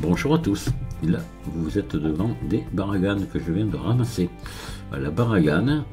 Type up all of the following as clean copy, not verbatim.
Bonjour à tous, là vous êtes devant des baraganes que je viens de ramasser. La baragane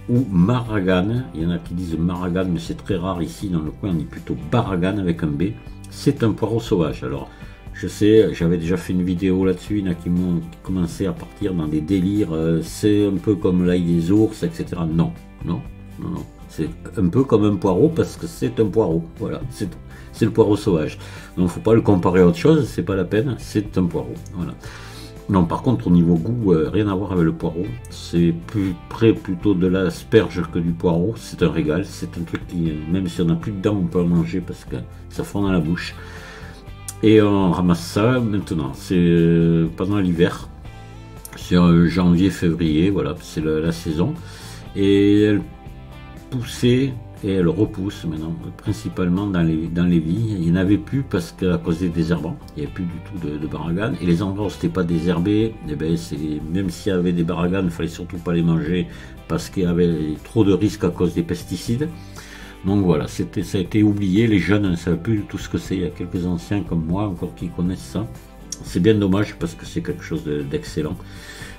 ou maragane, il y en a qui disent maragane mais c'est très rare ici dans le coin, on dit plutôt baragane avec un B. C'est un poireau sauvage. Alors je sais, j'avais déjà fait une vidéo là-dessus, il y en a qui m'ont commencé à partir dans des délires, c'est un peu comme l'ail des ours, etc. Non, non, non, non. C'est un peu comme un poireau parce que c'est un poireau, voilà, c'est le poireau sauvage. Donc il ne faut pas le comparer à autre chose, c'est pas la peine, c'est un poireau, voilà. Non, par contre au niveau goût, rien à voir avec le poireau, c'est plus près plutôt de l'asperge que du poireau, c'est un régal, c'est un truc qui, même si on n'a plus de dents, on peut en manger parce que ça fond dans la bouche. Et on ramasse ça maintenant, c'est pendant l'hiver, c'est janvier-février, voilà, c'est la saison. Et elle poussait et elle repousse maintenant, principalement dans les vignes. Il n'y en avait plus parce qu'à cause des désherbants, il n'y avait plus du tout de baraganes. Et les endroits où c'était pas désherbé, eh ben même s'il y avait des baraganes, il ne fallait surtout pas les manger parce qu'il y avait trop de risques à cause des pesticides. Donc voilà, ça a été oublié, les jeunes ne savent plus du tout ce que c'est. Il y a quelques anciens comme moi encore qui connaissent ça. C'est bien dommage parce que c'est quelque chose d'excellent.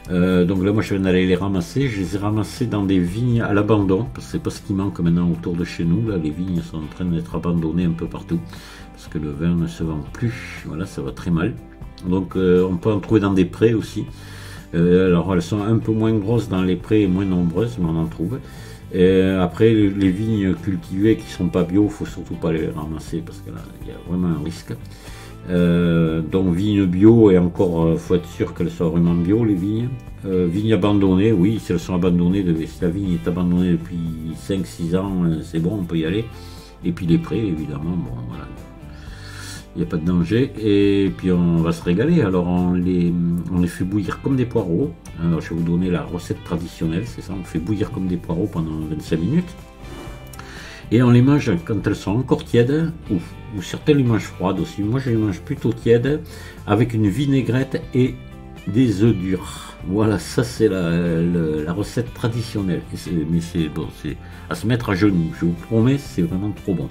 Donc là moi je viens d'aller les ramasser, je les ai ramassés dans des vignes à l'abandon, parce que c'est pas ce qui manque maintenant autour de chez nous, là les vignes sont en train d'être abandonnées un peu partout, parce que le vin ne se vend plus, voilà, ça va très mal. Donc on peut en trouver dans des prés aussi, alors elles sont un peu moins grosses dans les prés et moins nombreuses, mais on en trouve. Après les vignes cultivées qui sont pas bio, il faut surtout pas les ramasser, parce que là il y a vraiment un risque. Donc vignes bio, et encore faut être sûr qu'elles soient vraiment bio, les vignes. Vignes abandonnées, oui, si elles sont abandonnées, si la vigne est abandonnée depuis 5-6 ans, c'est bon, on peut y aller. Et puis les prés, évidemment, bon voilà, il n'y a pas de danger. Et puis on va se régaler. Alors on les fait bouillir comme des poireaux. Alors je vais vous donner la recette traditionnelle, c'est ça, on fait bouillir comme des poireaux pendant 25 minutes. Et on les mange quand elles sont encore tièdes, ou certains les mangent froides aussi. Moi je les mange plutôt tièdes, avec une vinaigrette et des œufs durs. Voilà, ça c'est la recette traditionnelle. Mais c'est bon, c'est à se mettre à genoux, je vous promets, c'est vraiment trop bon.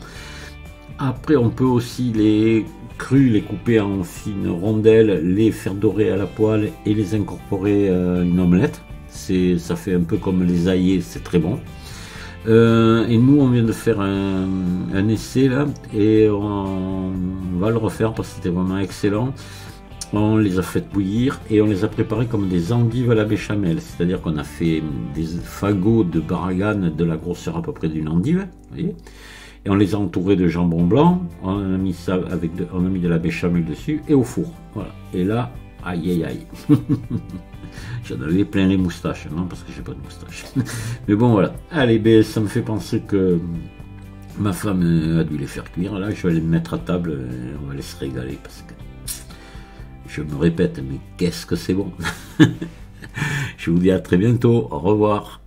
Après on peut aussi les crus, les couper en fines rondelles, les faire dorer à la poêle et les incorporer à une omelette. Ça fait un peu comme les aillés, c'est très bon. Et nous on vient de faire un essai là, et on va le refaire parce que c'était vraiment excellent. On les a fait bouillir et on les a préparés comme des endives à la béchamel, c'est à dire qu'on a fait des fagots de baragane de la grosseur à peu près d'une endive, vous voyez, et on les a entourés de jambon blanc, on a mis ça on a mis de la béchamel dessus et au four, voilà. Et là, aïe aïe aïe. J'en avais plein les moustaches, non parce que j'ai pas de moustache. Mais bon voilà, allez, ben, ça me fait penser que ma femme a dû les faire cuire. Là je vais les mettre à table, on va les se régaler parce que je me répète, mais qu'est-ce que c'est bon. Je vous dis à très bientôt, au revoir.